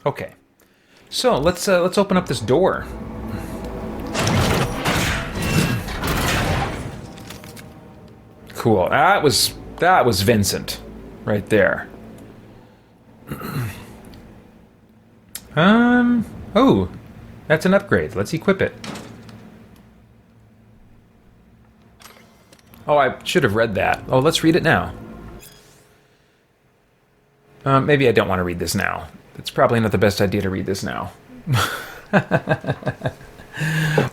Okay. So let's open up this door. Cool. That was Vincent, right there. Oh, that's an upgrade. Let's equip it. Oh, I should have read that. Oh, let's read it now. Maybe I don't want to read this now. It's probably not the best idea to read this now.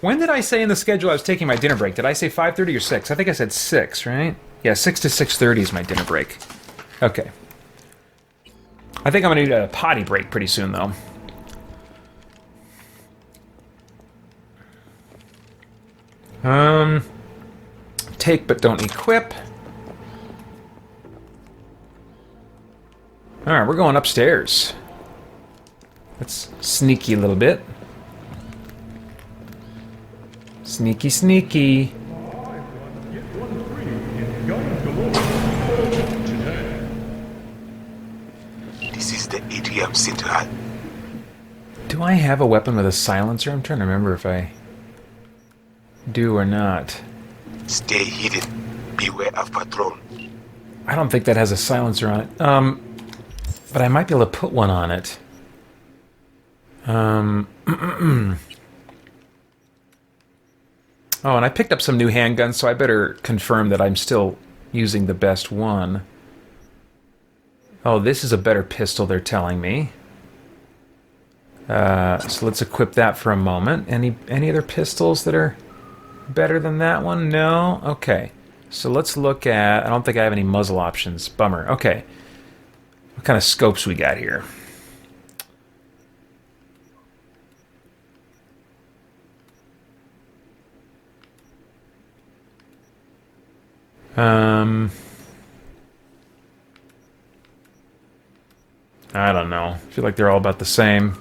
When did I say in the schedule I was taking my dinner break? Did I say 5:30 or 6? I think I said 6, right? Yeah, 6 to 6:30 is my dinner break. Okay. I think I'm going to need a potty break pretty soon, though. Take but don't equip. Alright, we're going upstairs. Let's sneaky a little bit. Sneaky, sneaky. This is the ATM Central. Do I have a weapon with a silencer? I'm trying to remember if I do or not. Stay hidden. Beware of patrol. I don't think that has a silencer on it. But I might be able to put one on it. Oh, and I picked up some new handguns, so I better confirm that I'm still using the best one. Oh, this is a better pistol, they're telling me. So let's equip that for a moment. Any other pistols that are better than that one? No? Okay. So let's look at... I don't think I have any muzzle options. Bummer. Okay. What kind of scopes we got here? I don't know. I feel like they're all about the same.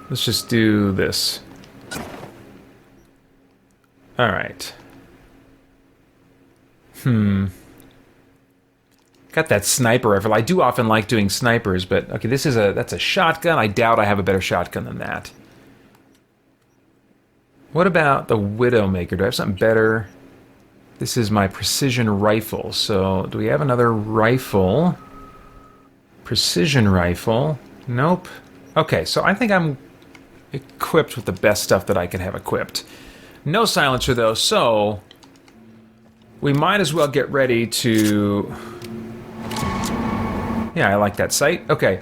Let's just do this. Alright. Got that sniper rifle. I do often like doing snipers, but okay, that's a shotgun. I doubt I have a better shotgun than that. What about the Widowmaker? Do I have something better? This is my precision rifle. So, do we have another rifle? Precision rifle. Nope. Okay, so I think I'm equipped with the best stuff that I can have equipped. No silencer, though, so we might as well get ready to... Yeah, I like that sight. Okay,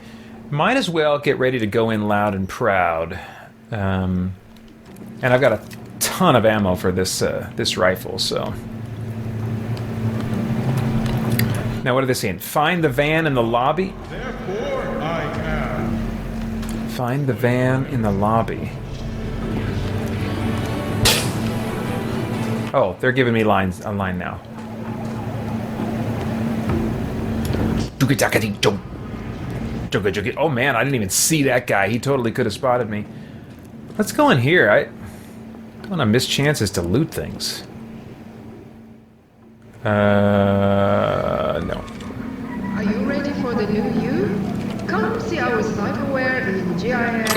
might as well get ready to go in loud and proud. And I've got a ton of ammo for this this rifle, so... Now, what are they saying? Find the van in the lobby? Therefore I am. Find the van in the lobby. Oh, they're giving me lines a line now. Oh man, I didn't even see that guy. He totally could have spotted me. Let's go in here. I don't want to miss chances to loot things. No. Are you ready for the new you? Come see our cyberware in GIS.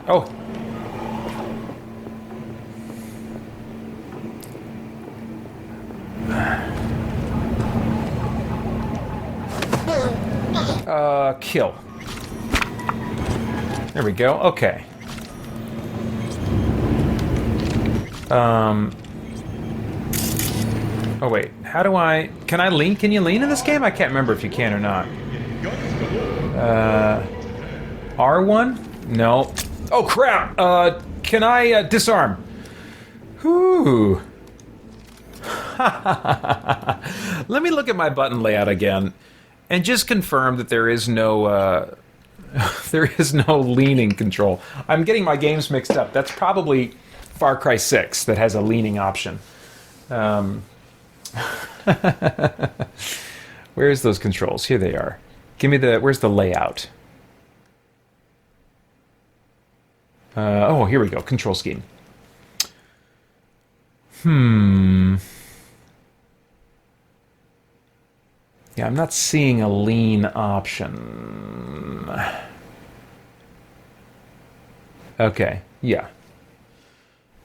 Oh. Kill. There we go. Okay. Oh wait, how do I... Can I lean? Can you lean in this game? I can't remember if you can or not. R1? No. Oh crap! Can I disarm? Whew. Let me look at my button layout again and just confirm that there is no there is no leaning control. I'm getting my games mixed up. That's probably Far Cry 6 that has a leaning option. Where's those controls? Here they are. Give me the... Where's the layout? Oh, here we go. Control scheme. Yeah, I'm not seeing a lean option. Okay, yeah.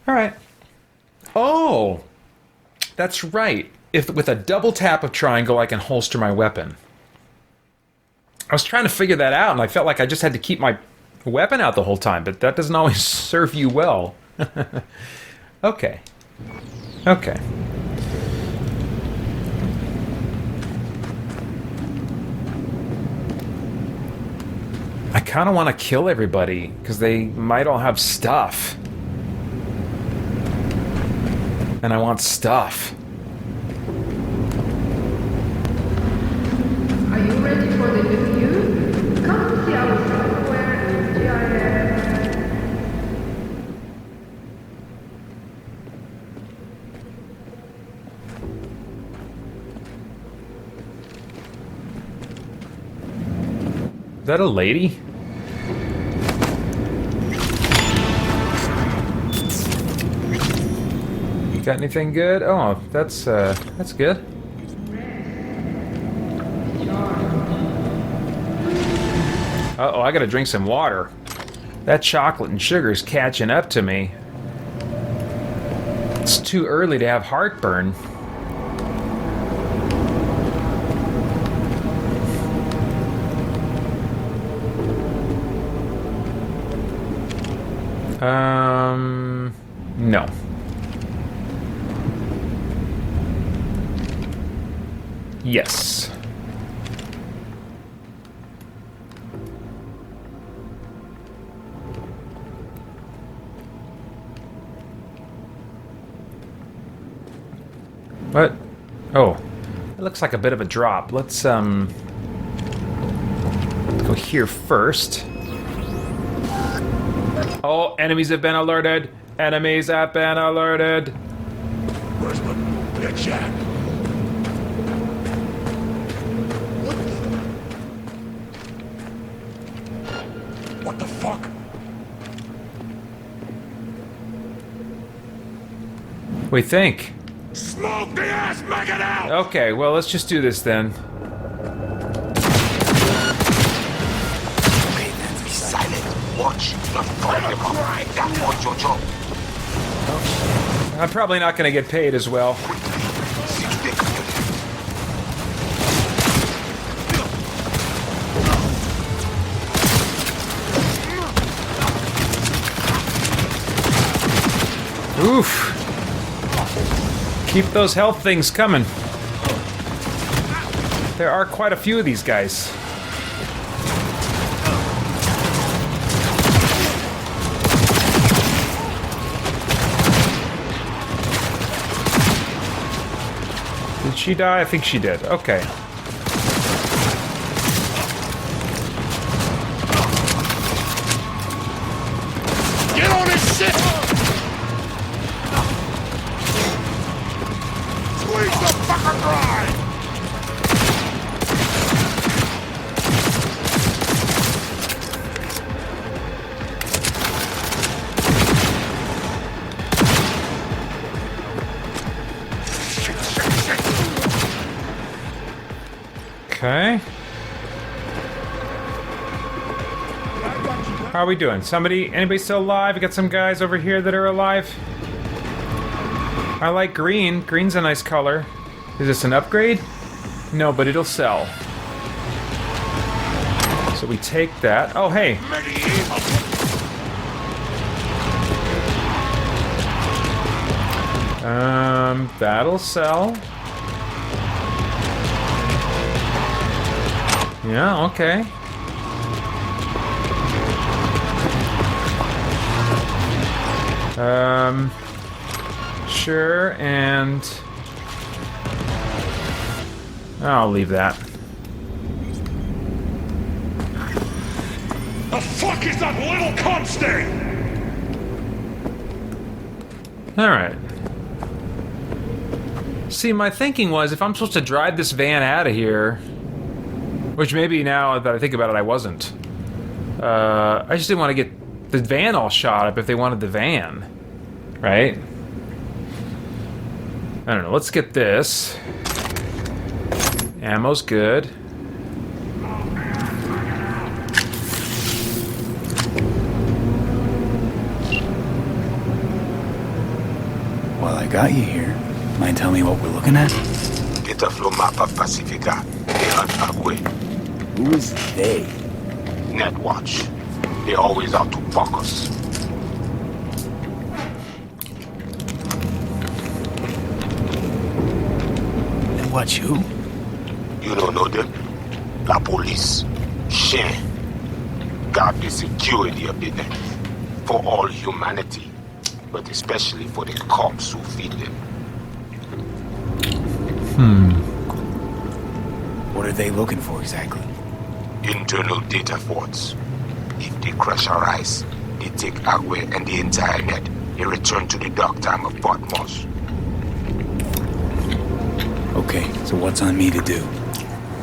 All right. Oh! That's right. If with a double tap of triangle, I can holster my weapon. I was trying to figure that out, and I felt like I just had to keep my weapon out the whole time, but that doesn't always serve you well. Okay. Okay. I kind of want to kill everybody, because they might all have stuff. And I want stuff. Are you ready for the new you? Come see our software in GIS. Is that a lady? You got anything good? Oh, that's good. Uh-oh, I gotta drink some water. That chocolate and sugar's catching up to me. It's too early to have heartburn. No. Yes. What? Oh. It looks like a bit of a drop. Let's go here first. Oh, enemies have been alerted. Enemies have been alerted. Where's my Jack? What the fuck? We think. Smoke the ass maggot out! Okay, well, let's just do this then. Okay, then be silent. Watch, not fuck them up. That's what your job. I'm probably not going to get paid as well. See you there, community. Oof. Keep those health things coming. There are quite a few of these guys. Did she die? I think she did. Okay. Get on this shit! Squeeze the fucker dry! Okay. How are we doing? Anybody still alive? We got some guys over here that are alive. I like green. Green's a nice color. Is this an upgrade? No, but it'll sell. So we take that. Oh, hey. That'll sell. Yeah, okay. Sure, and I'll leave that. The fuck is that little cunt stain? All right. See, my thinking was if I'm supposed to drive this van out of here, which maybe now that I think about it, I wasn't. I just didn't want to get the van all shot up if they wanted the van, right? I don't know. Let's get this. Ammo's good. While I got you here, mind telling me what we're looking at? Get a flow map of Pacifica. They hunt Agwe. Who is they? Netwatch. They always out to fuck us. And what, you? You don't know them? La police. Chien. Guard the security of the net. For all humanity. But especially for the cops who feed them. What are they looking for exactly? Internal data forts. If they crush our ice, they take Agwe and the entire net. They return to the dark time of Potmos. Okay, so what's on me to do?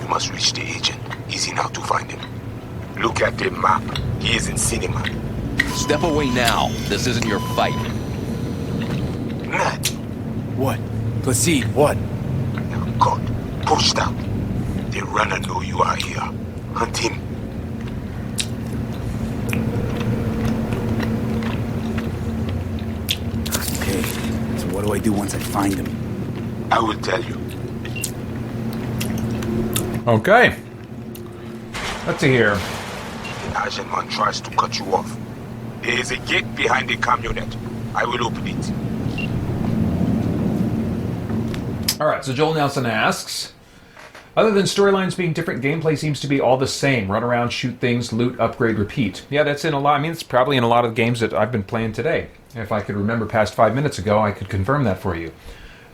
You must reach the agent. Easy now to find him. Look at the map. He is in cinema. Step away now. This isn't your fight. Matt. What? Placide, what? Oh God. Pushed out. The runner know you are here. Hunt him. Okay, so what do I do once I find him? I will tell you. Okay. Let's see here. The agent man tries to cut you off. There is a gate behind the camionette. I will open it. All right, so Joel Nelson asks, other than storylines being different, gameplay seems to be all the same. Run around, shoot things, loot, upgrade, repeat. Yeah, that's in a lot. I mean, it's probably in a lot of the games that I've been playing today. If I could remember past 5 minutes ago, I could confirm that for you.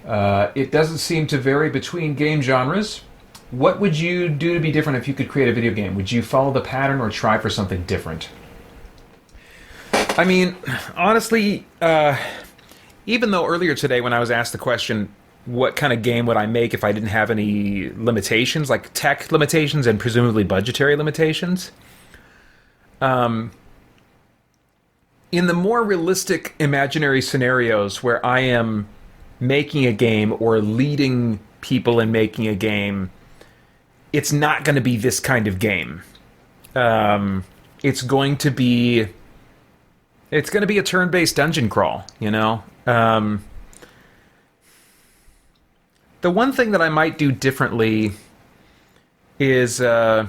It doesn't seem to vary between game genres. What would you do to be different if you could create a video game? Would you follow the pattern or try for something different? I mean, honestly, even though earlier today when I was asked the question, what kind of game would I make if I didn't have any limitations, like tech limitations and presumably budgetary limitations? In the more realistic imaginary scenarios where I am making a game or leading people in making a game, it's not going to be this kind of game. It's going to be a turn-based dungeon crawl, you know? The one thing that I might do differently is do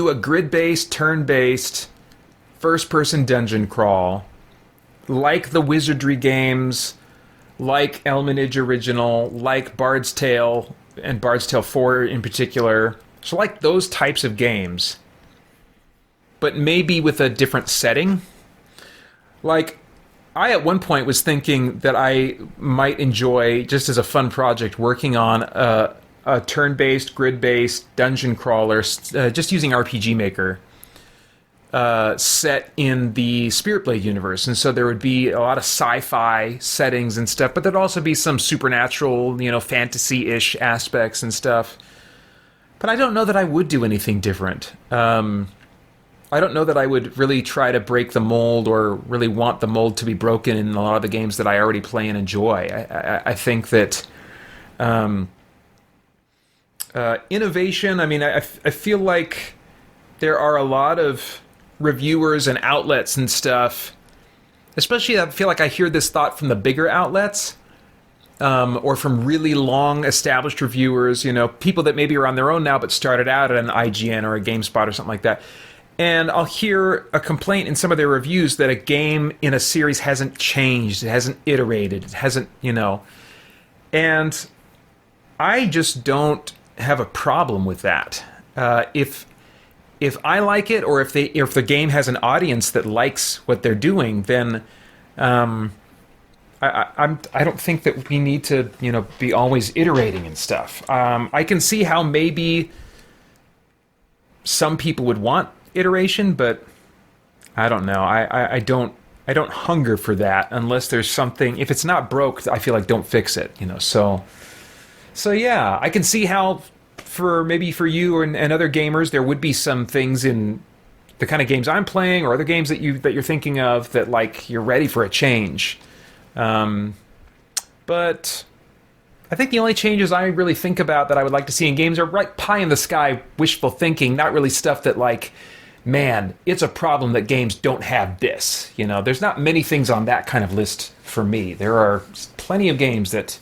a grid-based, turn-based, first-person dungeon crawl, like the Wizardry games, like Elminage Original, like Bard's Tale, and Bard's Tale 4 in particular. So like those types of games, but maybe with a different setting. Like, I at one point was thinking that I might enjoy, just as a fun project, working on a turn-based, grid-based dungeon crawler, just using RPG Maker, set in the Spiritblade universe. And so there would be a lot of sci-fi settings and stuff, but there'd also be some supernatural, you know, fantasy-ish aspects and stuff. But I don't know that I would do anything different. I don't know that I would really try to break the mold or really want the mold to be broken in a lot of the games that I already play and enjoy. I think that innovation, I mean, I feel like there are a lot of reviewers and outlets and stuff, especially I feel like I hear this thought from the bigger outlets, or from really long established reviewers, you know, people that maybe are on their own now but started out at an IGN or a GameSpot or something like that. And I'll hear a complaint in some of their reviews that a game in a series hasn't changed, it hasn't iterated, it hasn't, you know. And I just don't have a problem with that. If I like it, or if the game has an audience that likes what they're doing, then I don't think that we need to, you know, be always iterating and stuff. I can see how maybe some people would want iteration, but I don't know. I don't I don't hunger for that unless there's something. If it's not broke, I feel like don't fix it. So yeah, I can see how maybe for you and other gamers there would be some things in the kind of games I'm playing or other games that you're thinking of that like you're ready for a change. But I think the only changes I really think about that I would like to see in games are right pie in the sky wishful thinking, not really stuff that like, man, it's a problem that games don't have this. There's not many things on that kind of list for me. There are plenty of games that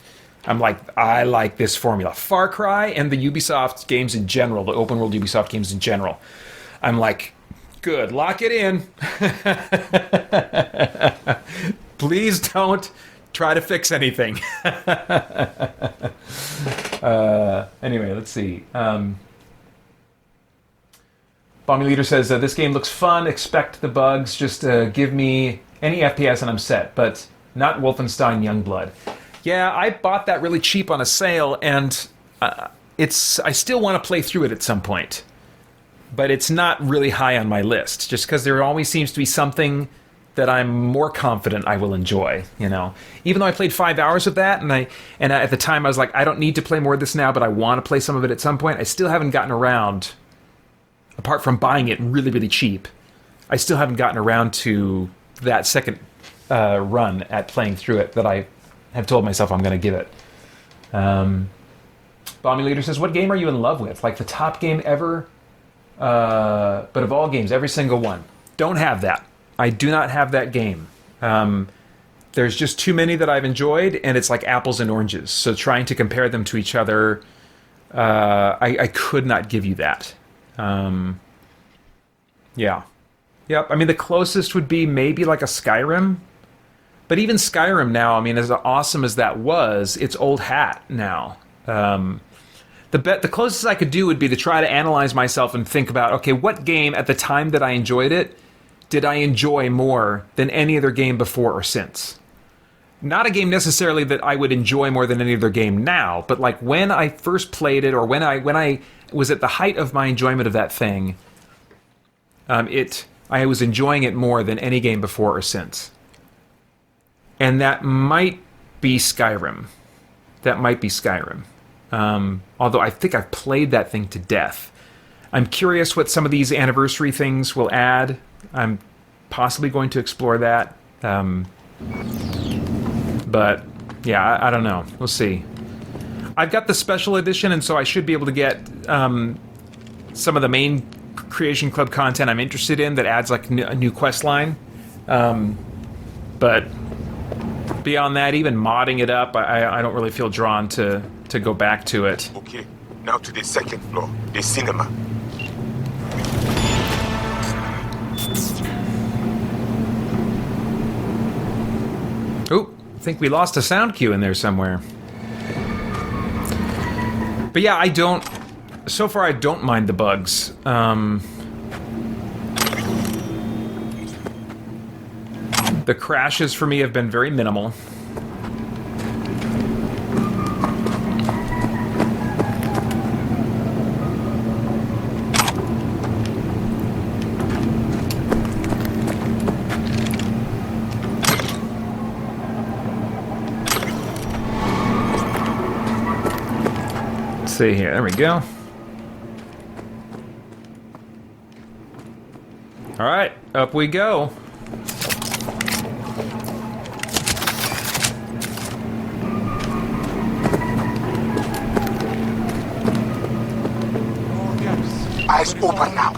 I'm like, I like this formula. Far Cry and the Ubisoft games in general, the open world Ubisoft games in general. I'm like, good, lock it in. Please don't try to fix anything. Anyway, let's see. Bomby Leader says, this game looks fun, expect the bugs, just give me any FPS and I'm set, but not Wolfenstein Youngblood. Yeah, I bought that really cheap on a sale, and I still want to play through it at some point. But it's not really high on my list, just because there always seems to be something that I'm more confident I will enjoy, Even though I played 5 hours of that, and at the time I was like, I don't need to play more of this now, but I want to play some of it at some point, I still haven't gotten around, apart from buying it really, really cheap, I still haven't gotten around to that second run at playing through it that I have told myself I'm going to give it. Bomby Leader says, what game are you in love with? Like the top game ever? But of all games, every single one. Don't have that. I do not have that game. There's just too many that I've enjoyed, and it's like apples and oranges. So trying to compare them to each other, I could not give you that. Yeah. Yep, I mean, the closest would be maybe like a Skyrim. But even Skyrim now, I mean, as awesome as that was, it's old hat now. The closest I could do would be to try to analyze myself and think about, okay, what game at the time that I enjoyed it did I enjoy more than any other game before or since? Not a game necessarily that I would enjoy more than any other game now, but like when I first played it or when I was at the height of my enjoyment of that thing, I was enjoying it more than any game before or since. And that might be Skyrim. Although I think I've played that thing to death. I'm curious what some of these anniversary things will add. I'm possibly going to explore that. But, yeah, I don't know. We'll see. I've got the special edition, and so I should be able to get some of the main Creation Club content I'm interested in that adds like a new quest line. But beyond that, even modding it up, I don't really feel drawn to go back to it. Okay, now to the second floor, the cinema. Oh, I think we lost a sound cue in there somewhere. But yeah, so far I don't mind the bugs. The crashes for me have been very minimal. Let's see here, there we go. All right, up we go. Eyes open now.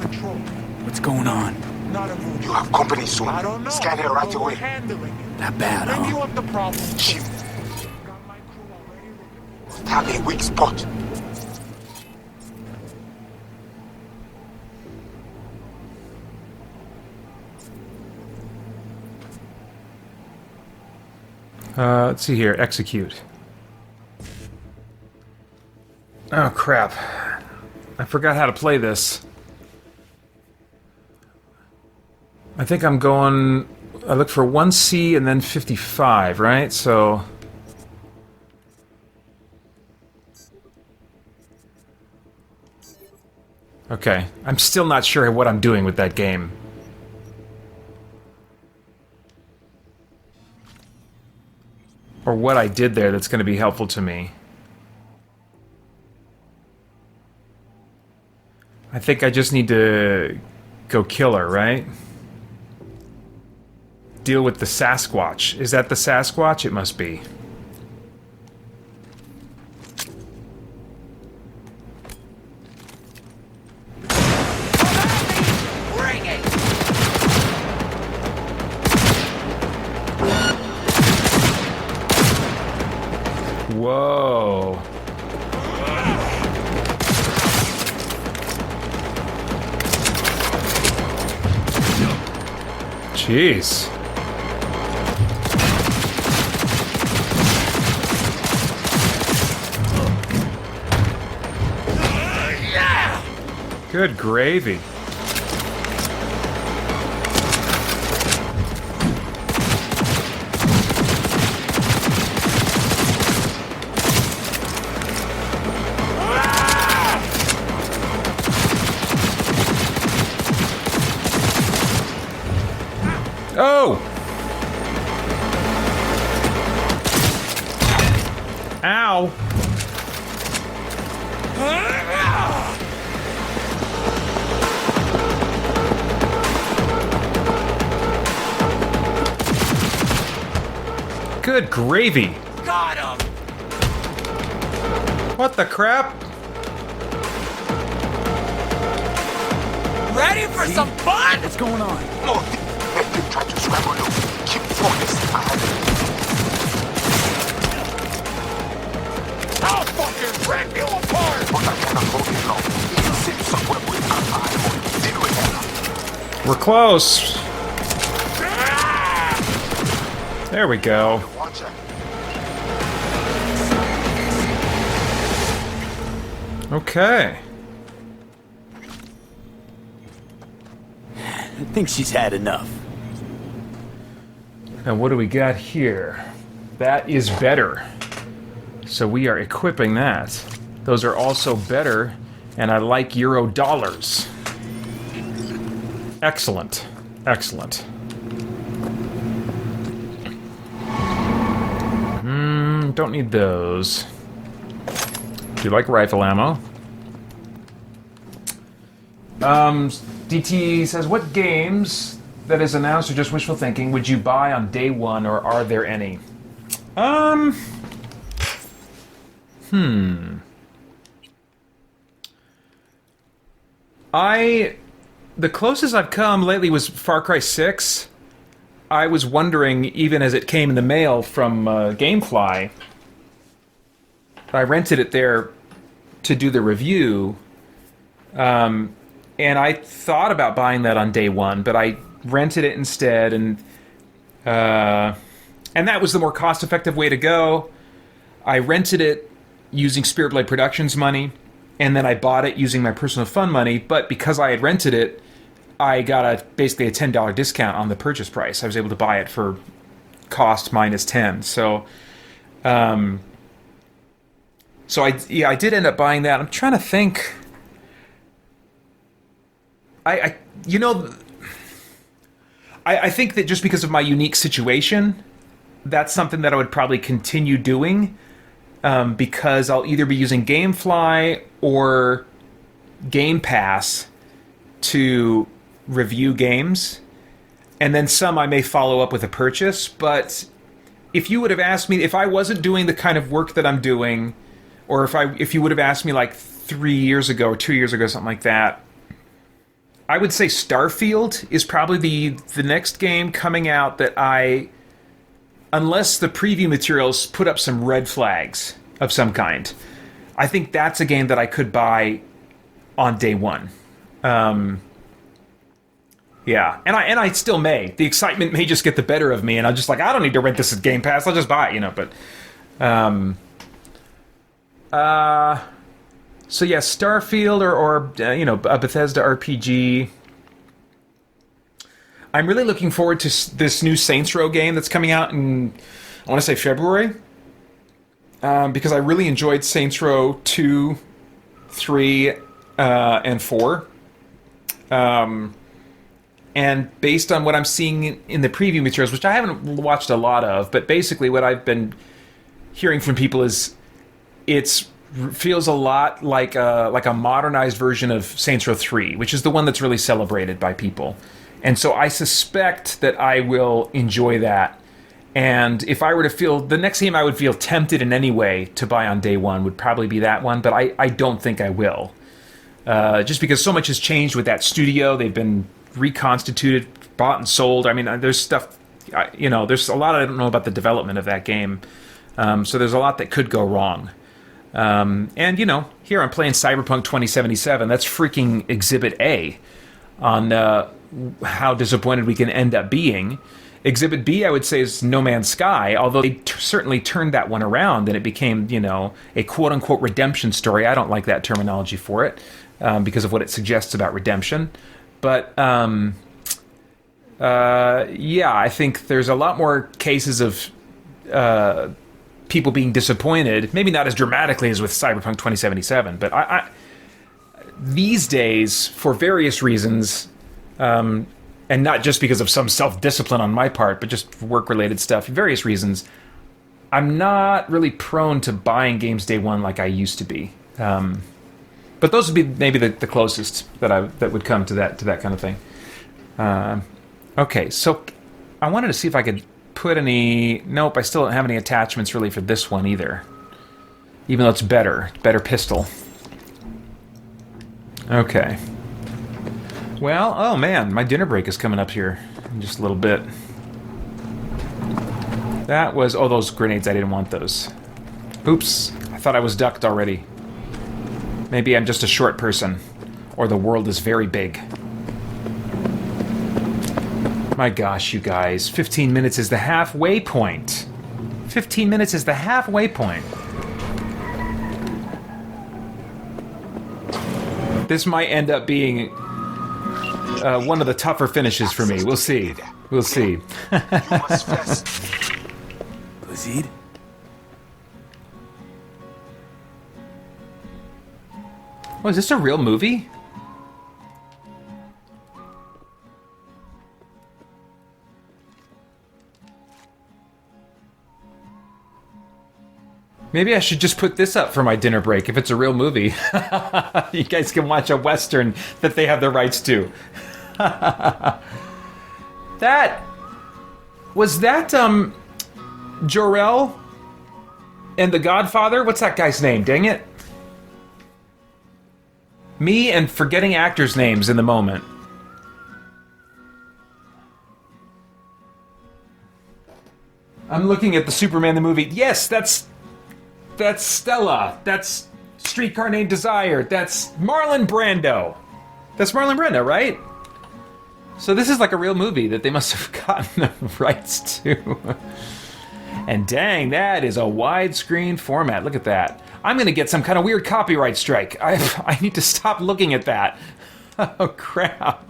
What's going on? You have company soon. I don't know. Scan it right away. That bad, Maybe you huh? have the problem. Chief, Got my crew already looking. have a weak spot. Let's see here, execute. Oh crap. I forgot how to play this. I think I'm going... I look for 1C and then 55, right? So... Okay. I'm still not sure what I'm doing with that game. or what I did there that's going to be helpful to me. I think I just need to go kill her, right? Deal with the Sasquatch. Is that the Sasquatch? It must be. Bring it! Whoa. Jeez. Good gravy. Oh! Ow! Good gravy! Got him! What the crap? Ready for some fun? What's going on? No, they try to scramble you. Keep focused. I'll fucking rip you apart! But I cannot hold it long. You sit somewhere with alcohol. Deal with him. We're close. There we go. Watch it. Okay. I think she's had enough. And what do we got here? That is better. So we are equipping that. Those are also better, and I like Euro dollars. Excellent. Excellent. Don't need those. Do you like rifle ammo? DT says, what games that is announced or just wishful thinking would you buy on day one, or are there any? The closest I've come lately was Far Cry 6. I was wondering, even as it came in the mail from Gamefly, I rented it there to do the review, and I thought about buying that on day one, but I rented it instead, and that was the more cost-effective way to go. I rented it using Spirit Blade Productions money, and then I bought it using my personal fund money, but because I had rented it, I got basically a $10 discount on the purchase price. I was able to buy it for cost minus 10. So, I did end up buying that. I'm trying to think. I think that just because of my unique situation, that's something that I would probably continue doing, because I'll either be using GameFly or Game Pass to review games, and then some I may follow up with a purchase. But if you would have asked me, if I wasn't doing the kind of work that I'm doing, or if you would have asked me like 3 years ago or 2 years ago, something like that, I would say Starfield is probably the next game coming out that unless the preview materials put up some red flags of some kind, I think that's a game that I could buy on day one. Yeah, and I still may. The excitement may just get the better of me, and I'm just like, I don't need to rent this at Game Pass. I'll just buy it, But, so yeah, Starfield or a Bethesda RPG. I'm really looking forward to this new Saints Row game that's coming out in, I want to say February, because I really enjoyed Saints Row 2, 3, and 4. And based on what I'm seeing in the preview materials, which I haven't watched a lot of, but basically what I've been hearing from people is feels a lot like a modernized version of Saints Row 3, which is the one that's really celebrated by people. And so I suspect that I will enjoy that. And if I were to feel the next game I would feel tempted in any way to buy on day one would probably be that one, but I don't think I will. Just because so much has changed with that studio. They've been reconstituted, bought and sold. I mean, there's stuff, there's a lot I don't know about the development of that game. So there's a lot that could go wrong. And, here I'm playing Cyberpunk 2077. That's freaking Exhibit A on how disappointed we can end up being. Exhibit B, I would say, is No Man's Sky, although they certainly turned that one around and it became, a quote-unquote redemption story. I don't like that terminology for it because of what it suggests about redemption. But, I think there's a lot more cases of people being disappointed, maybe not as dramatically as with Cyberpunk 2077, but I these days, for various reasons, and not just because of some self-discipline on my part, but just work-related stuff, various reasons, I'm not really prone to buying games day one like I used to be. But those would be maybe the closest that would come to that kind of thing. Okay, so I wanted to see if I could put any... Nope, I still don't have any attachments really for this one either. Even though it's better pistol. Okay. Well, oh man, my dinner break is coming up here in just a little bit. That was... Oh, those grenades, I didn't want those. Oops, I thought I was ducked already. Maybe I'm just a short person. Or the world is very big. My gosh, you guys. 15 minutes is the halfway point. 15 minutes is the halfway point. This might end up being one of the tougher finishes for me. We'll see. We'll see. Proceed. Oh, is this a real movie? Maybe I should just put this up for my dinner break if it's a real movie. You guys can watch a Western that they have the rights to. Was that Jor-El and The Godfather? What's that guy's name? Dang it. Me and forgetting actors' names in the moment. I'm looking at the Superman the movie. Yes, that's Stella. That's Streetcar Named Desire. That's Marlon Brando. That's Marlon Brando, right? So this is like a real movie that they must have gotten the rights to. And dang, that is a widescreen format. Look at that. I'm going to get some kind of weird copyright strike. I need to stop looking at that. Oh, crap.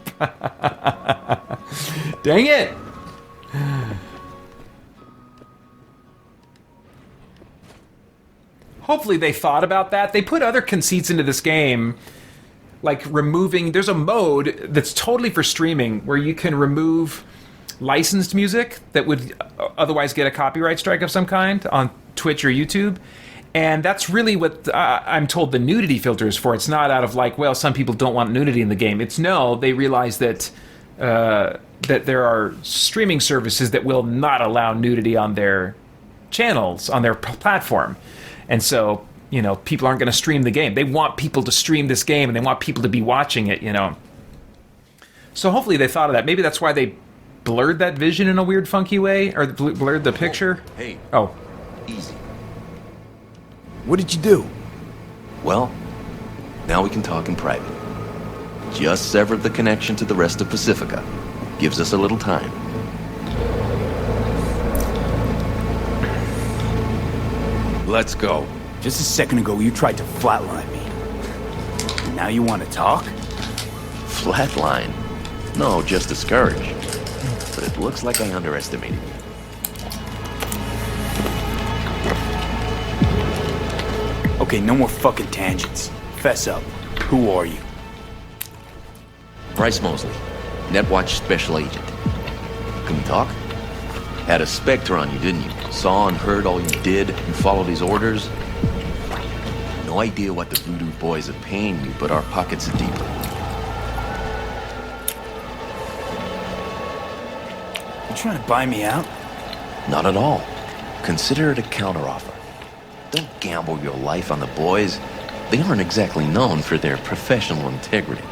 Dang it. Hopefully they thought about that. They put other conceits into this game, like removing... There's a mode that's totally for streaming where you can remove licensed music that would otherwise get a copyright strike of some kind on Twitch or YouTube. And that's really what I'm told the nudity filter is for. It's not out of like, well, some people don't want nudity in the game. It's no, they realize that that there are streaming services that will not allow nudity on their channels, on their platform. And so, people aren't going to stream the game. They want people to stream this game, and they want people to be watching it, So hopefully they thought of that. Maybe that's why they blurred that vision in a weird, funky way, or blurred the picture. Hey. Oh. Easy. What did you do? Well, now we can talk in private. Just severed the connection to the rest of Pacifica. Gives us a little time. Let's go. Just a second ago, you tried to flatline me. Now you want to talk? Flatline? No, just discouraged. But it looks like I underestimated you. Okay, no more fucking tangents. Fess up. Who are you? Bryce Mosley, Netwatch Special Agent. Can we talk? Had a Spectre on you, didn't you? Saw and heard all you did, you followed his orders. No idea what the Voodoo Boys are paying you, but our pockets are deeper. You trying to buy me out? Not at all. Consider it a counteroffer. Don't gamble your life on the boys. They aren't exactly known for their professional integrity.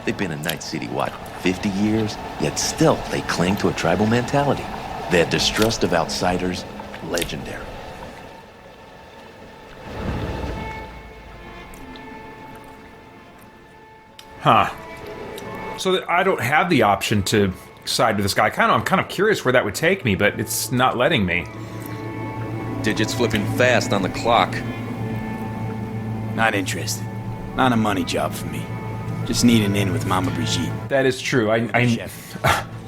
They've been in Night City, what, 50 years? Yet still, they cling to a tribal mentality. Their distrust of outsiders, legendary. Huh. So that I don't have the option to side with this guy. I'm kind of curious where that would take me, but it's not letting me. Digits flipping fast on the clock. Not interested. Not a money job for me. Just need an in with Mama Brigitte. That is true.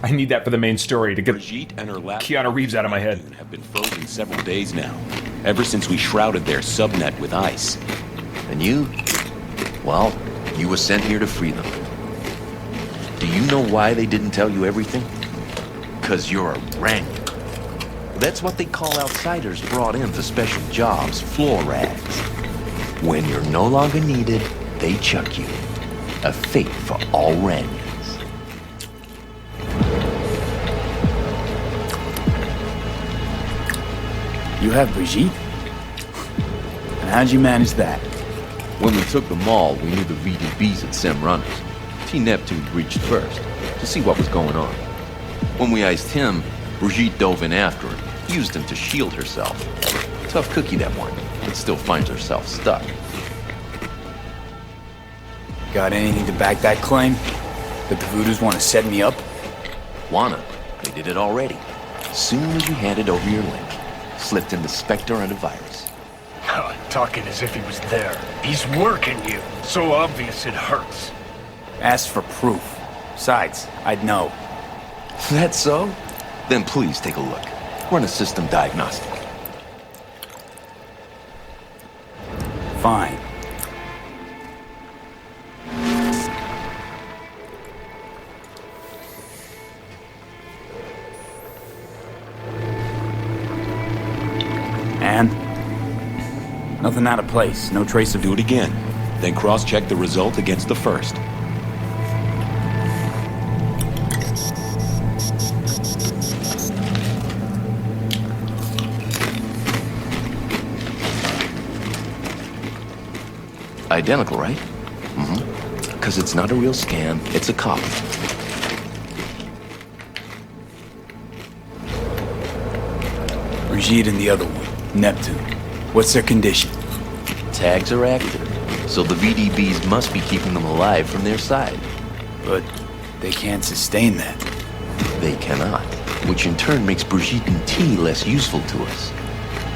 I need that for the main story to get Brigitte and her lab Keanu Reeves out of my head. have been frozen several days now, ever since we shrouded their subnet with ice. And you? Well, you were sent here to free them. Do you know why they didn't tell you everything? 'Cause you're a Wrangler. That's what they call outsiders brought in for special jobs, floor rags. When you're no longer needed, they chuck you. A fate for all Wranglers. You have Brigitte? And how'd you manage that? When we took the mall, we knew the VDBs had sent runners. T-Neptune reached first, to see what was going on. When we iced him, Brigitte dove in after him, used him to shield herself. Tough cookie, that one, but still finds herself stuck. Got anything to back that claim? That the Voodoos want to set me up? Wanna? They did it already. Soon as you handed over your link, slipped in the Spectre antivirus. Talking as if he was there. He's working you. So obvious it hurts. Ask for proof. Besides, I'd know. That's so? Then please take a look. Run a system diagnostic. Fine. And? Nothing out of place. No trace of... Do it again, then cross-check the result against the first. Identical, right? Mm-hmm. Because it's not a real scan, it's a copy. Brigitte and the other one, Neptune. What's their condition? Tags are active, so the VDBs must be keeping them alive from their side. But they can't sustain that. They cannot, which in turn makes Brigitte and T less useful to us.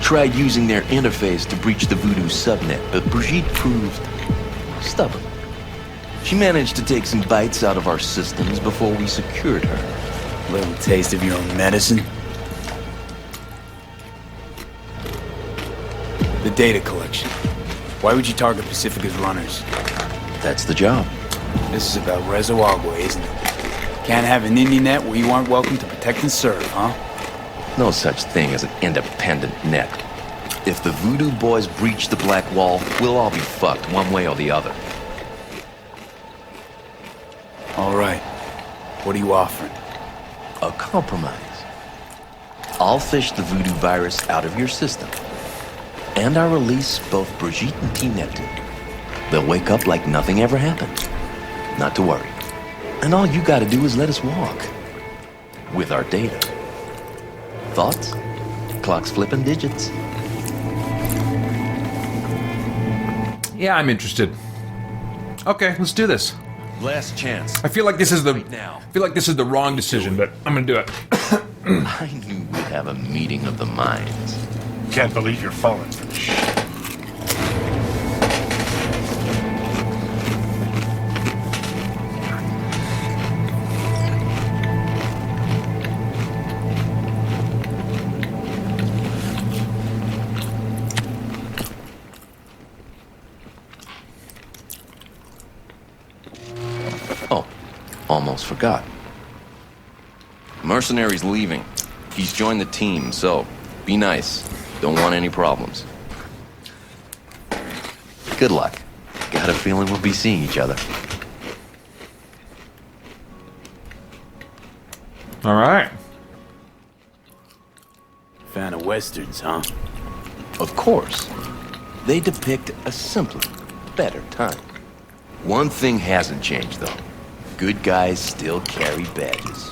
Tried using their interface to breach the Voodoo subnet, but Brigitte proved stubborn. She managed to take some bites out of our systems before we secured her. Little taste of your own medicine? The data collection. Why would you target Pacifica's runners? That's the job. This is about Rezo Agua, isn't it? Can't have an indie net where you aren't welcome to protect and serve, huh? No such thing as an independent net. If the Voodoo Boys breach the Black Wall, we'll all be fucked one way or the other. All right. What are you offering? A compromise. I'll fish the Voodoo virus out of your system. And I'll release both Brigitte and T-Neptune. They'll wake up like nothing ever happened. Not to worry. And all you gotta do is let us walk. With our data. Thoughts? Clock's flipping digits. Yeah, I'm interested. Okay, let's do this. Last chance. I feel like this is the Right now. I feel like this is the wrong decision, but I'm gonna do it. I knew we'd have a meeting of the minds. Can't believe you're falling for this shit. Oh, almost forgot. Mercenaries leaving. He's joined the team, so be nice. Don't want any problems. Good luck. Got a feeling we'll be seeing each other. All right. Fan of westerns, huh? Of course. They depict a simpler, better time. One thing hasn't changed, though. Good guys still carry badges.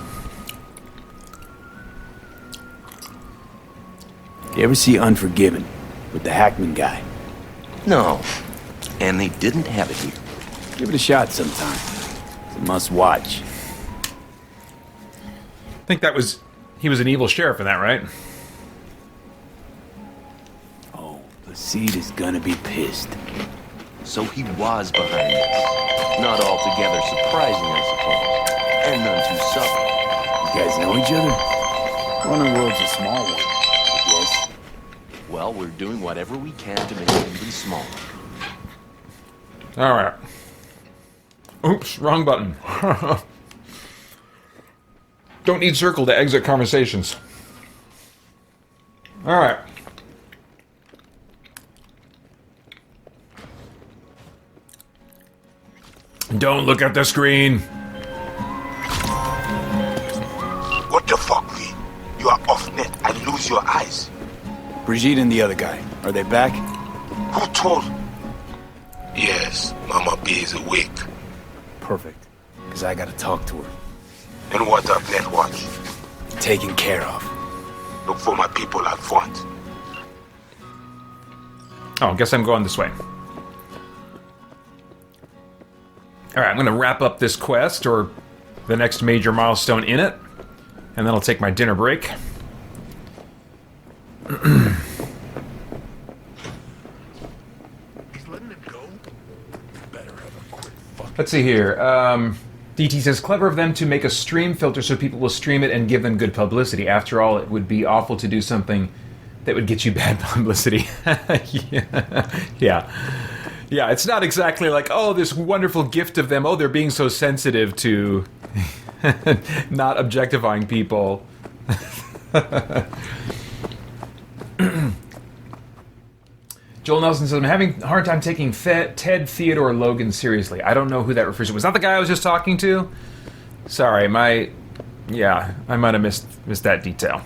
You ever see Unforgiven with the Hackman guy? No. And they didn't have it here. Give it a shot sometime. It's a must watch. I think he was an evil sheriff in that, right? Oh, Placide is gonna be pissed. So he was behind this. Not altogether surprising, I suppose. And none too subtle. You guys know each other? One of the world's a small one, I guess. Well, we're doing whatever we can to make it even smaller. All right. Oops, wrong button. Don't need circle to exit conversations. All right. Don't look at the screen. What the fuck, V? You are off net and lose your eyes. Brigitte and the other guy, are they back? Who told? Yes, Mama B is awake. Perfect, because I gotta talk to her. And what of Net Watch? Taken care of. Look for my people at front. Oh, I guess I'm going this way. All right, I'm going to wrap up this quest, or the next major milestone in it, and then I'll take my dinner break. Let's see here. DT says, clever of them to make a stream filter so people will stream it and give them good publicity. After all, it would be awful to do something that would get you bad publicity. Yeah. Yeah, it's not exactly like, oh, this wonderful gift of them. Oh, they're being so sensitive to not objectifying people. Joel Nelson says, I'm having a hard time taking Ted Theodore Logan seriously. I don't know who that refers to. Was that the guy I was just talking to? Sorry, I might have missed that detail.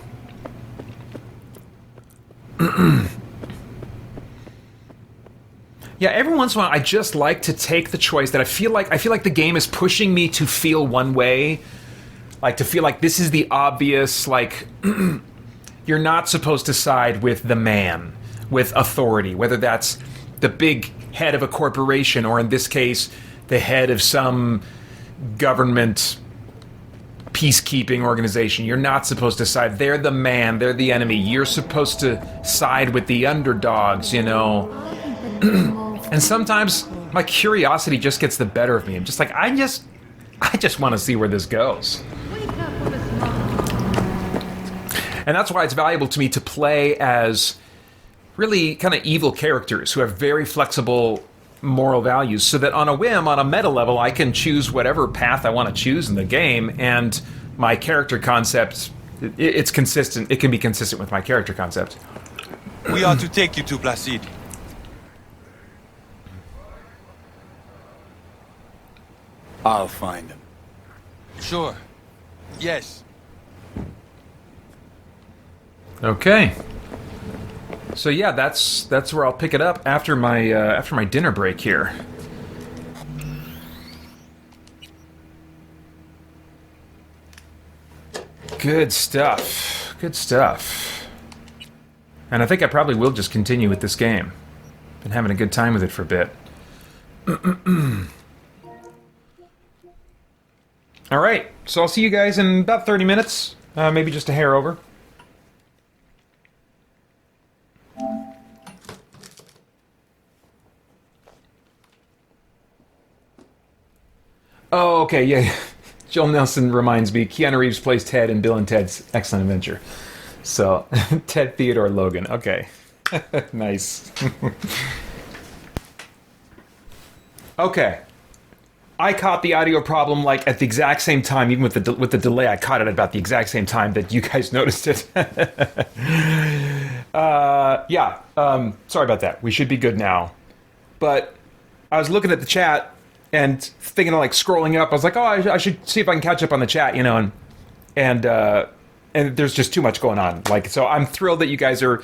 Yeah, every once in a while I just like to take the choice that I feel like the game is pushing me to feel one way. Like to feel like this is the obvious, like you're not supposed to side with the man, with authority, whether that's the big head of a corporation or in this case the head of some government peacekeeping organization. You're not supposed to side. They're the man, they're the enemy. You're supposed to side with the underdogs, you know. And sometimes my curiosity just gets the better of me. I'm just like, I just want to see where this goes. And that's why it's valuable to me to play as really kind of evil characters who have very flexible moral values, so that on a whim, on a meta level, I can choose whatever path I want to choose in the game, and my character concept, it's consistent. It can be consistent with my character concept. We are to take you to Placide. I'll find them. Sure. Yes. Okay. So yeah, that's where I'll pick it up after my dinner break here. Good stuff. Good stuff. And I think I probably will just continue with this game. Been having a good time with it for a bit. All right. So I'll see you guys in about 30 minutes. Maybe just a hair over. Oh, okay, yeah. Joel Nelson reminds me, Keanu Reeves plays Ted in Bill and Ted's Excellent Adventure. So, Ted Theodore Logan. Okay. Nice. Okay. I caught the audio problem like at the exact same time, even with the delay. I caught it about the exact same time that you guys noticed it. Sorry about that. We should be good now. But I was looking at the chat and thinking of like scrolling up. I was like, oh, I should see if I can catch up on the chat, you know, and there's just too much going on. Like, so I'm thrilled that you guys are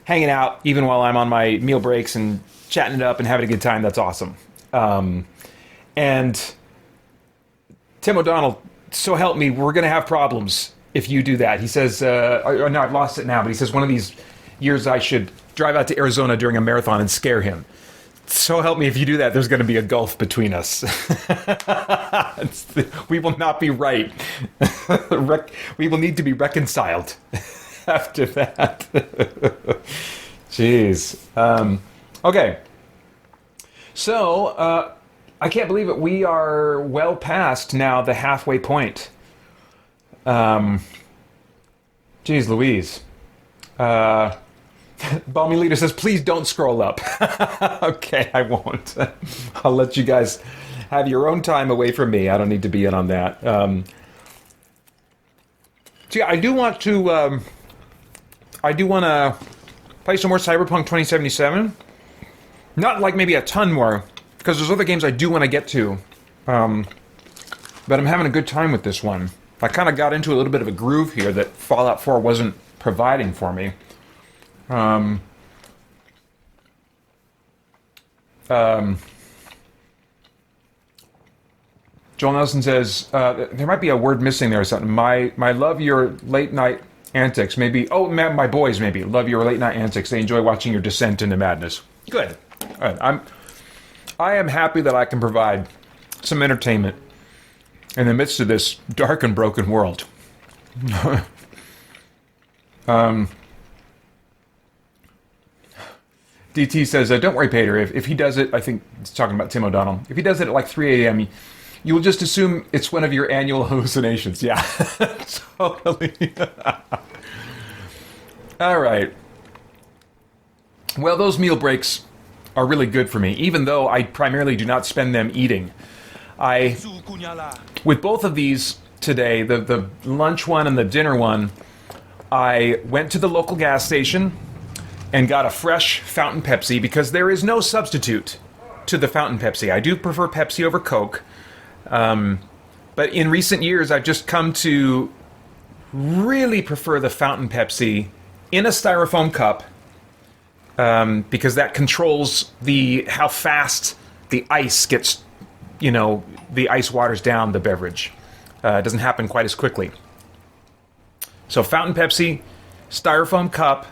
hanging out even while I'm on my meal breaks and chatting it up and having a good time. That's awesome. And Tim O'Donnell, so help me, we're going to have problems if you do that. He says, no, I've lost it now, but he says one of these years I should drive out to Arizona during a marathon and scare him. So help me, if you do that, there's going to be a gulf between us. We will not be right. We will need to be reconciled after that. Jeez. Okay. So, I can't believe it. We are well past now the halfway point. Geez Louise. Balmy Leader says, please don't scroll up. Okay, I won't. I'll let you guys have your own time away from me. I don't need to be in on that. See, I do want to play some more Cyberpunk 2077. Not like maybe a ton more, because there's other games I do want to get to. But I'm having a good time with this one. I kind of got into a little bit of a groove here that Fallout 4 wasn't providing for me. Joel Nelson says, there might be a word missing there or something. My love your late night antics. Maybe, my boys maybe. Love your late night antics. They enjoy watching your descent into madness. Good. All right. I am happy that I can provide some entertainment in the midst of this dark and broken world. DT says, don't worry, Pater. If he does it, I think it's talking about Tim O'Donnell. If he does it at like 3 a.m., you will just assume it's one of your annual hallucinations. Yeah, totally. All right. Well, those meal breaks are really good for me, even though I primarily do not spend them eating. With both of these today, the lunch one and the dinner one, I went to the local gas station and got a fresh fountain Pepsi, because there is no substitute to the fountain Pepsi. I do prefer Pepsi over Coke, but in recent years I've just come to really prefer the fountain Pepsi in a styrofoam cup, because that controls how fast the ice gets, the ice waters down the beverage. It doesn't happen quite as quickly. So fountain Pepsi, styrofoam cup,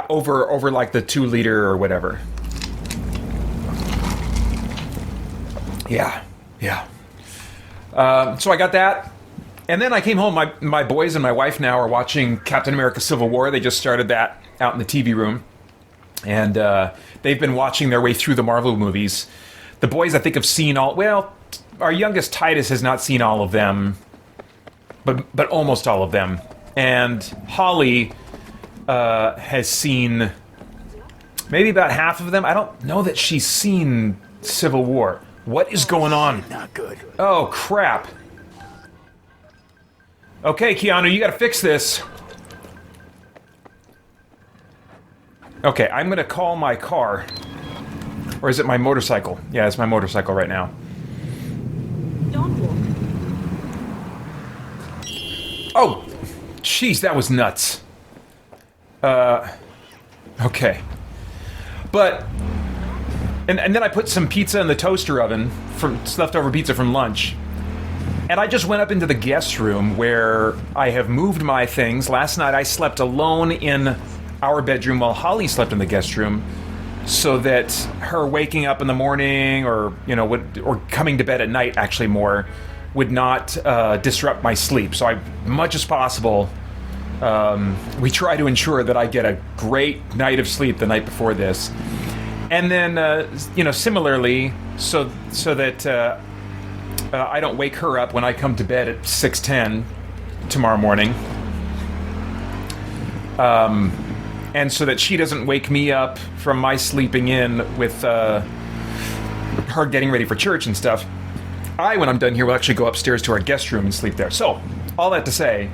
over like the 2 liter or whatever. Yeah. So I got that. And then I came home. My boys and my wife now are watching Captain America Civil War. They just started that out in the TV room. And they've been watching their way through the Marvel movies. The boys, I think, have seen our youngest Titus has not seen all of them, but almost all of them. And Holly has seen maybe about half of them. I don't know that she's seen Civil War. What is going on? Not good. Oh, crap. Okay, Keanu, you gotta fix this. Okay, I'm gonna call my car. Or is it my motorcycle? Yeah, it's my motorcycle right now. Don't walk. Oh! Jeez, that was nuts. Okay. But, and then I put some pizza in the toaster oven, from leftover pizza from lunch. And I just went up into the guest room where I have moved my things. Last night I slept alone in our bedroom while Holly slept in the guest room, so that her waking up in the morning or coming to bed at night actually more would not disrupt my sleep. So much as possible, we try to ensure that I get a great night of sleep the night before this. And then, similarly, so that I don't wake her up when I come to bed at 6:10 tomorrow morning. And so that she doesn't wake me up from my sleeping in with her getting ready for church and stuff. When I'm done here, will actually go upstairs to our guest room and sleep there. So, all that to say,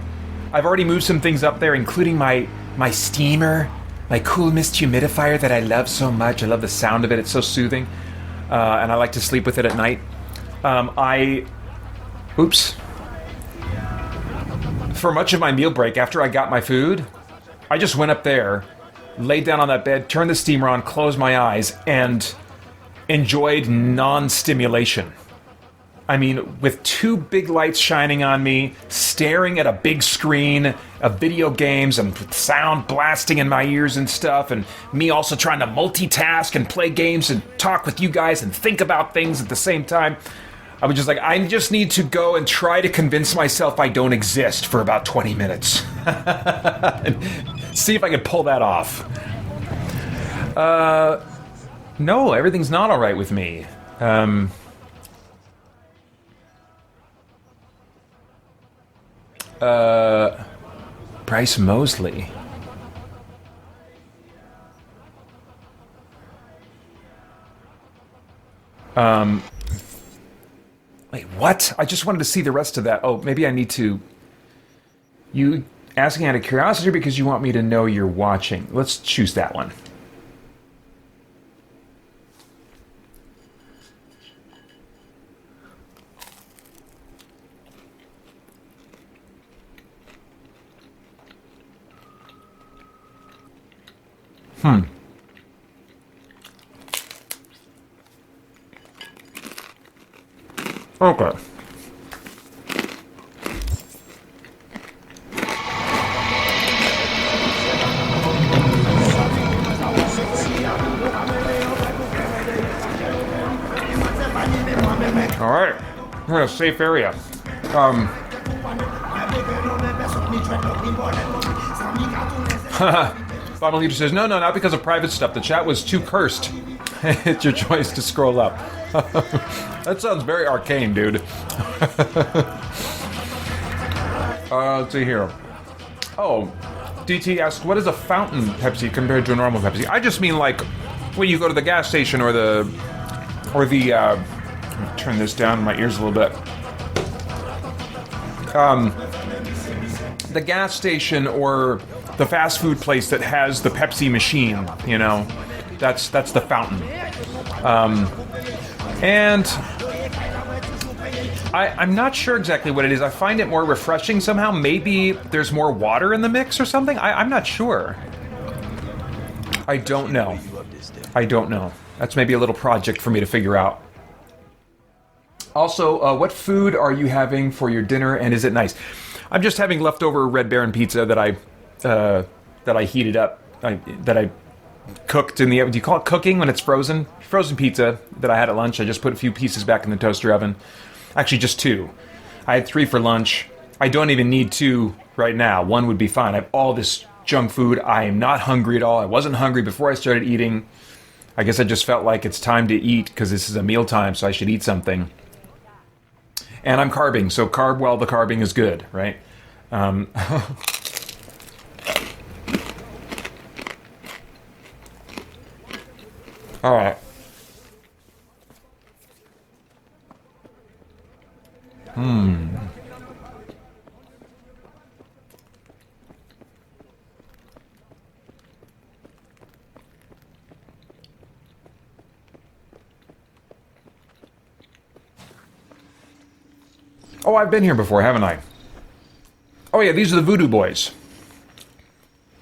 I've already moved some things up there, including my steamer, my cool mist humidifier that I love so much. I love the sound of it. It's so soothing. And I like to sleep with it at night. Oops. For much of my meal break, after I got my food, I just went up there, laid down on that bed, turned the steamer on, closed my eyes, and enjoyed non-stimulation. I mean, with two big lights shining on me, staring at a big screen of video games and sound blasting in my ears and stuff, and me also trying to multitask and play games and talk with you guys and think about things at the same time. I was just like, I just need to go and try to convince myself I don't exist for about 20 minutes. And see if I can pull that off. No, everything's not alright with me. Bryce Mosley. Wait, what? I just wanted to see the rest of that. Oh, maybe I need to... You asking out of curiosity or because you want me to know you're watching? Let's choose that one. Okay. All right, we're in a safe area. Final Leader says, no, not because of private stuff. The chat was too cursed. It's your choice to scroll up. That sounds very arcane, dude. Let's see here. Oh, DT asks, what is a fountain Pepsi compared to a normal Pepsi? I just mean like when you go to the gas station or the turn this down in my ears a little bit. The gas station or the fast food place that has the Pepsi machine, you know, that's the fountain. And I'm not sure exactly what it is. I find it more refreshing somehow. Maybe there's more water in the mix or something. I'm not sure. I don't know. That's maybe a little project for me to figure out. Also, what food are you having for your dinner, and is it nice? I'm just having leftover Red Baron pizza that I heated up, that I cooked in the oven. Do you call it cooking when it's frozen? Frozen pizza that I had at lunch. I just put a few pieces back in the toaster oven. Actually, just 2. I had 3 for lunch. I don't even need 2 right now. 1 would be fine. I have all this junk food. I am not hungry at all. I wasn't hungry before I started eating. I guess I just felt like it's time to eat because this is a mealtime, so I should eat something. And I'm carbing, so carb while the carbing is good, right? All right. Oh, I've been here before, haven't I? Oh yeah, these are the Voodoo Boys.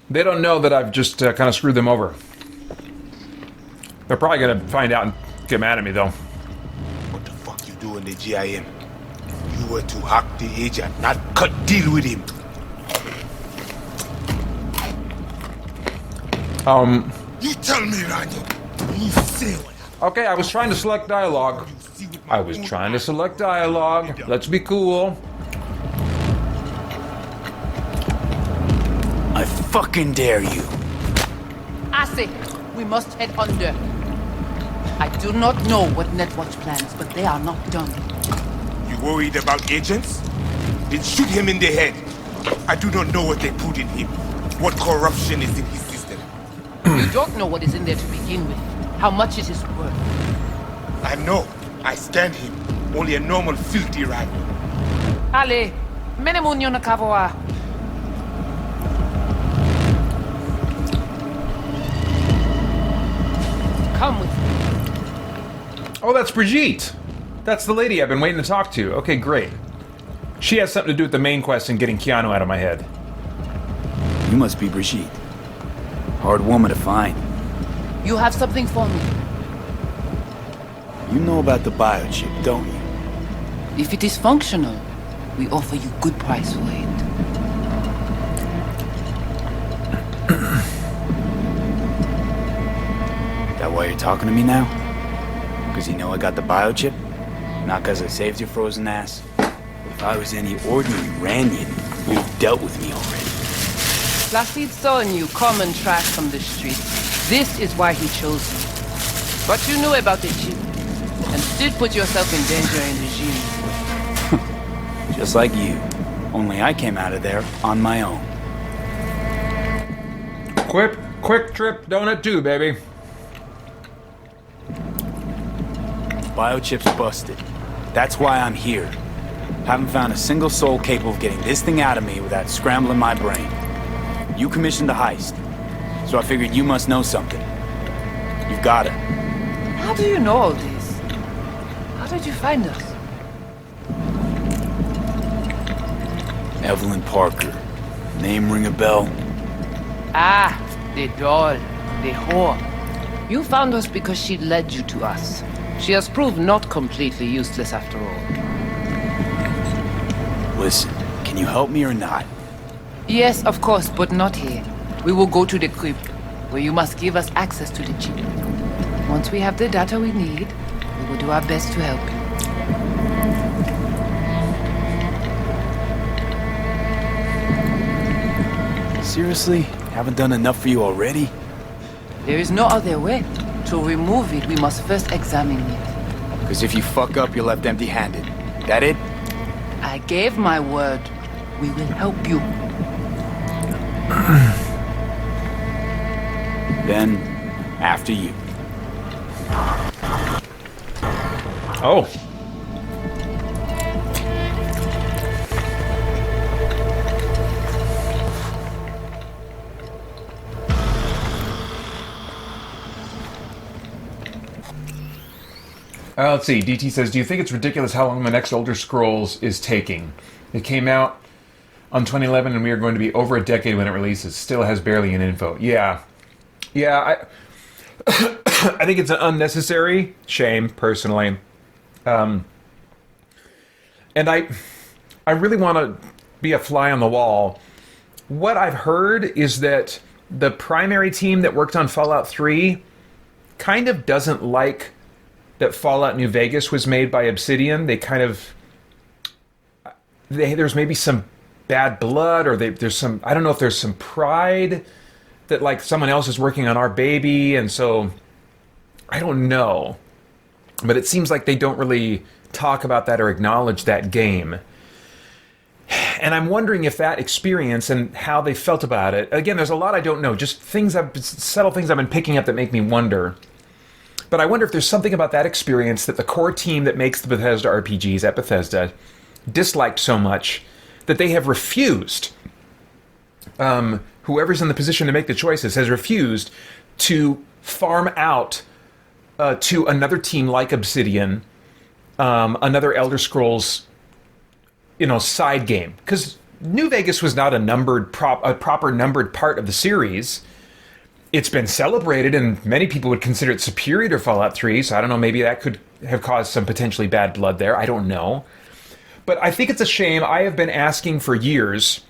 They don't know that I've just kind of screwed them over. They're probably gonna find out and get mad at me, though. What the fuck you do in the GIM? You were to hack the agent, not cut deal with him. You tell me, Randall. You say what? Okay, I was trying to select dialogue. Let's be cool. I fucking dare you. Ase, we must head under. I do not know what Netwatch plans, but they are not done. You worried about agents? Then shoot him in the head. I do not know what they put in him. What corruption is in his system. You don't know what is in there to begin with. How much it is worth. I know. I stand him. Only a normal filthy rival. Ale, menemunyo na kavoa. Come with me. Oh, that's Brigitte. That's the lady I've been waiting to talk to. Okay, great. She has something to do with the main quest and getting Keanu out of my head. You must be Brigitte. Hard woman to find. You have something for me. You know about the biochip, don't you? If it is functional, we offer you good price for it. That why you're talking to me now? Because you know I got the biochip? Not because I saved your frozen ass? If I was any ordinary Ranyan, you'd have dealt with me already. Placide saw in you common trash from the streets. This is why he chose you. But you knew about the chip, and still put yourself in danger in regime. Just like you. Only I came out of there on my own. Quick trip donut too, baby. Biochip's busted. That's why I'm here. Haven't found a single soul capable of getting this thing out of me without scrambling my brain. You commissioned the heist, so I figured you must know something. You've got it. How do you know all this? How did you find us? Evelyn Parker. Name ring a bell? Ah, the doll, the whore. You found us because she led you to us. She has proved not completely useless after all. Listen, can you help me or not? Yes, of course, but not here. We will go to the crypt, where you must give us access to the chip. Once we have the data we need, we will do our best to help you. Seriously? Haven't done enough for you already? There is no other way. To remove it, we must first examine it. Because if you fuck up, you're left empty-handed. That it? I gave my word. We will help you. Then, after you. Oh. Let's see. DT says, do you think it's ridiculous how long the next Elder Scrolls is taking? It came out on 2011 and we are going to be over a decade when it releases. Still has barely any info. Yeah, I think it's an unnecessary shame, personally. And I really want to be a fly on the wall. What I've heard is that the primary team that worked on Fallout 3 kind of doesn't like that Fallout New Vegas was made by Obsidian. They kind of... there's maybe some bad blood, or there's some... I don't know if there's some pride that, like, someone else is working on our baby, and so... I don't know. But it seems like they don't really talk about that or acknowledge that game. And I'm wondering if that experience and how they felt about it... Again, there's a lot I don't know. Just subtle things I've been picking up that make me wonder... But I wonder if there's something about that experience that the core team that makes the Bethesda RPGs at Bethesda disliked so much that they have refused, whoever's in the position to make the choices has refused to farm out to another team like Obsidian, another Elder Scrolls, side game. Because New Vegas was not a proper numbered part of the series. It's been celebrated, and many people would consider it superior to Fallout 3, so I don't know, maybe that could have caused some potentially bad blood there. I don't know. But I think it's a shame. I have been asking for years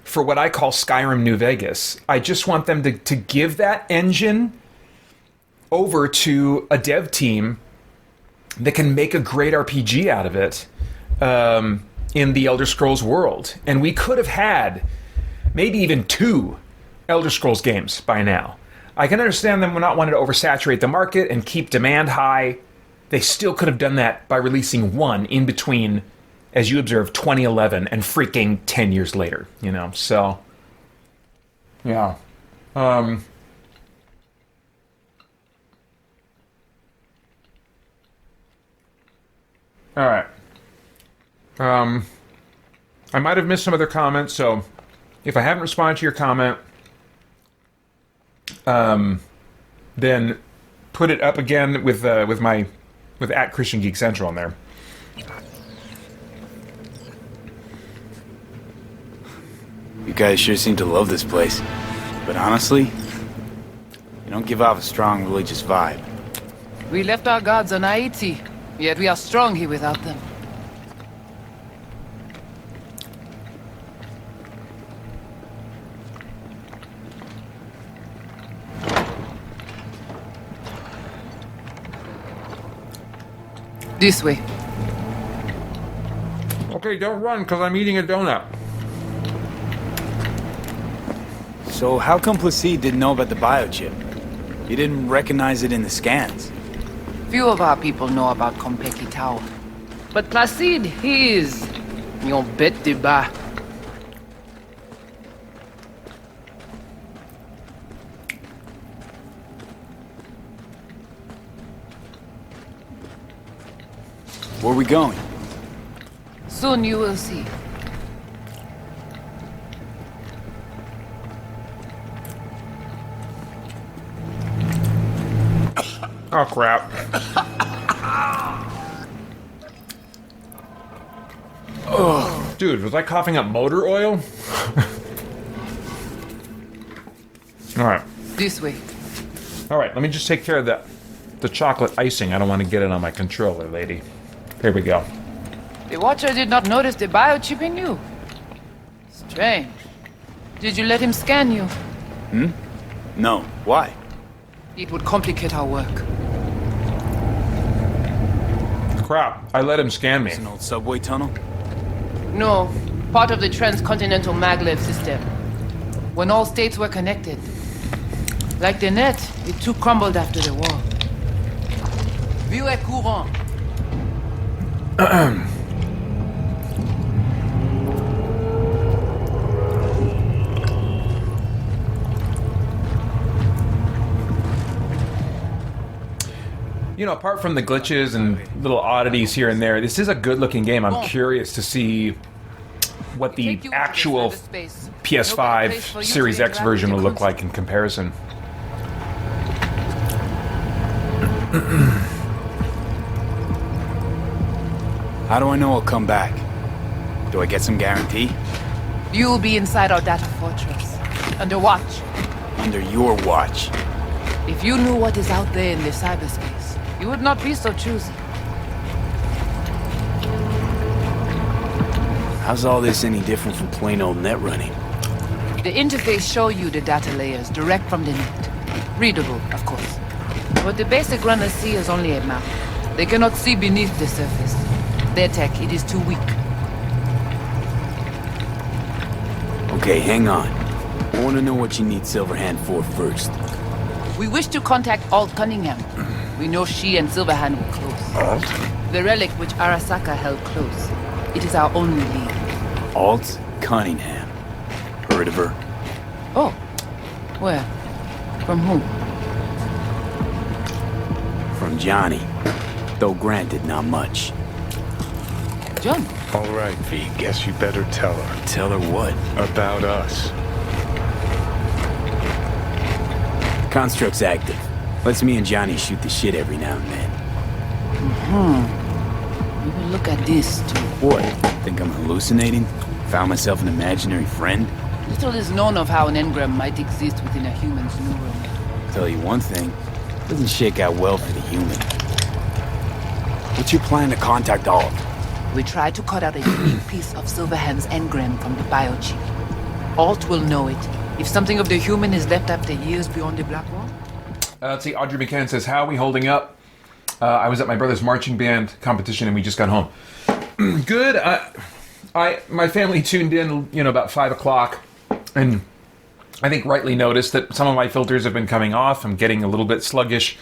for what I call Skyrim New Vegas. I just want them to give that engine over to a dev team that can make a great RPG out of it in the Elder Scrolls world. And we could have had maybe even 2 Elder Scrolls games by now. I can understand them not wanting to oversaturate the market and keep demand high. They still could have done that by releasing one in between, as you observed, 2011 and freaking 10 years later, so yeah. All right. I might have missed some other comments, so if I haven't responded to your comment, then put it up again with at Christian Geek Central in there. You guys sure seem to love this place. But honestly, you don't give off a strong religious vibe. We left our gods on Haiti, yet we are strong here without them. This way. Okay, don't run, because I'm eating a donut. So how come Placide didn't know about the biochip? He didn't recognize it in the scans. Few of our people know about Kompeki Tower. But Placide, he is... Yon bête de bas. Where are we going? Soon you will see. Oh, crap. Oh, dude, was I coughing up motor oil? All right. This way. All right, let me just take care of the chocolate icing. I don't want to get it on my controller, lady. Here we go. The Watcher did not notice the biochip in you. Strange. Did you let him scan you? No. Why? It would complicate our work. Crap, I let him scan me. It's an old subway tunnel? No, part of the transcontinental maglev system. When all states were connected. Like the net, it too crumbled after the war. Vieux et courant. You know, apart from the glitches and little oddities here and there, this is a good-looking game. I'm curious to see what the actual PS5 Series X version will look like in comparison. How do I know I'll come back? Do I get some guarantee? You'll be inside our data fortress. Under watch. Under your watch. If you knew what is out there in the cyberspace, you would not be so choosy. How's all this any different from plain old net running? The interface show you the data layers direct from the net. Readable, of course. What the basic runners see is only a map. They cannot see beneath the surface. Their tech, it is too weak. Okay, hang on. I want to know what you need Silverhand for first. We wish to contact Alt Cunningham. We know she and Silverhand were close. Alt? The relic which Arasaka held close. It is our only lead. Alt Cunningham. Heard of her? Oh. Where? From whom? From Johnny. Though granted, not much. John. All right, V. Guess you better tell her. Tell her what? About us. Construct's active. Lets me and Johnny shoot the shit every now and then. We will look at this, too. What? Think I'm hallucinating? Found myself an imaginary friend? Little is known of how an engram might exist within a human's neural net. Tell you one thing. Doesn't shake out well for the human. What's your plan to contact Alt? We try to cut out a unique piece of Silverhand's engram from the biochip. Alt will know it. If something of the human is left after years beyond the Black Wall. Let's see, Audrey McCann says, how are we holding up? I was at my brother's marching band competition and we just got home. Good. My family tuned in, about 5 o'clock, and I think rightly noticed that some of my filters have been coming off. I'm getting a little bit sluggish.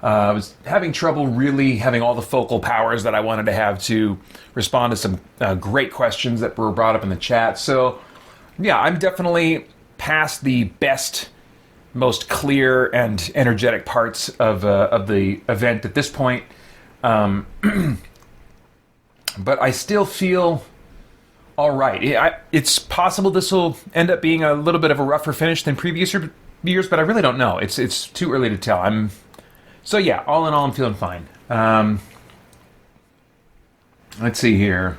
I was having trouble really having all the focal powers that I wanted to have to respond to some great questions that were brought up in the chat. So, yeah, I'm definitely past the best, most clear and energetic parts of the event at this point. but I still feel all right. It's possible this will end up being a little bit of a rougher finish than previous years, but I really don't know. It's too early to tell. So yeah, all in all, I'm feeling fine. Let's see here.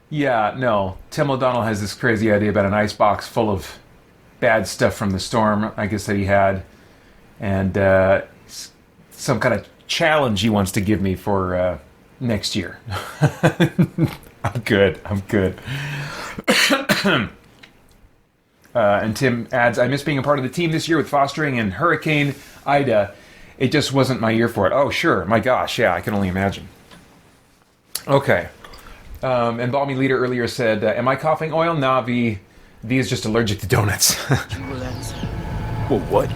Yeah, no. Tim O'Donnell has this crazy idea about an ice box full of bad stuff from the storm, I guess, that he had. And some kind of challenge he wants to give me for next year. I'm good. And Tim adds, I miss being a part of the team this year with fostering and Hurricane Ida. It just wasn't my year for it. Oh, sure. My gosh. Yeah, I can only imagine. Okay. And Balmy Leader earlier said, am I coughing oil? Nah, V is just allergic to donuts. You will answer. Well, what?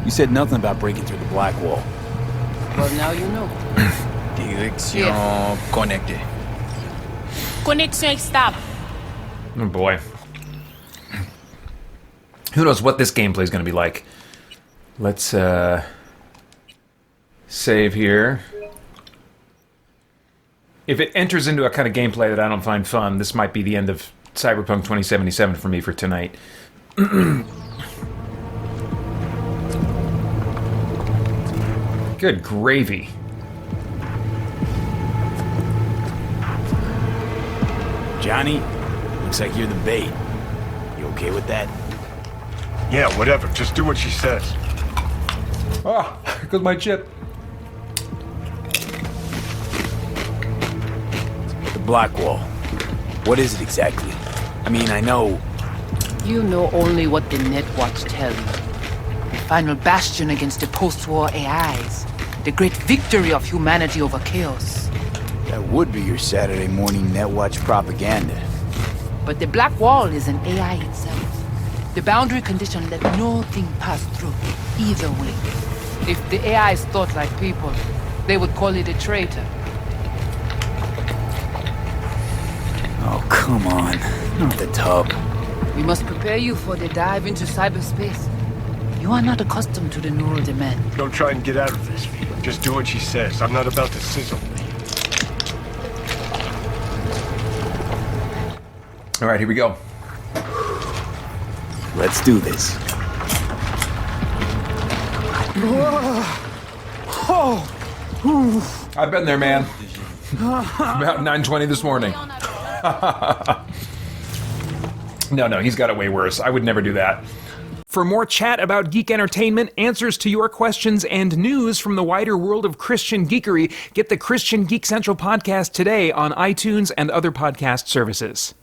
You said nothing about breaking through the black wall. Well, now you know. Dirección conecte. Connexion stop. Oh, boy. Who knows what this gameplay is going to be like. Let's save here. If it enters into a kind of gameplay that I don't find fun, this might be the end of Cyberpunk 2077 for me for tonight. Good gravy. Johnny, looks like you're the bait. You okay with that? Yeah, whatever. Just do what she says. Ah, here goes my chip. The black wall. What is it exactly? I mean, I know... You know only what the Netwatch tell you. The final bastion against the post-war AIs. The great victory of humanity over chaos. That would be your Saturday morning Netwatch propaganda. But the Black Wall is an AI itself. The boundary condition let no thing pass through, either way. If the AIs thought like people, they would call it a traitor. Oh, come on. Not the tub. We must prepare you for the dive into cyberspace. You are not accustomed to the neural demand. Don't try and get out of this, V. Just do what she says. I'm not about to sizzle. All right, here we go. Let's do this. I've been there, man. About 9:20 this morning. No, he's got it way worse. I would never do that. For more chat about geek entertainment, answers to your questions, and news from the wider world of Christian geekery, get the Christian Geek Central podcast today on iTunes and other podcast services.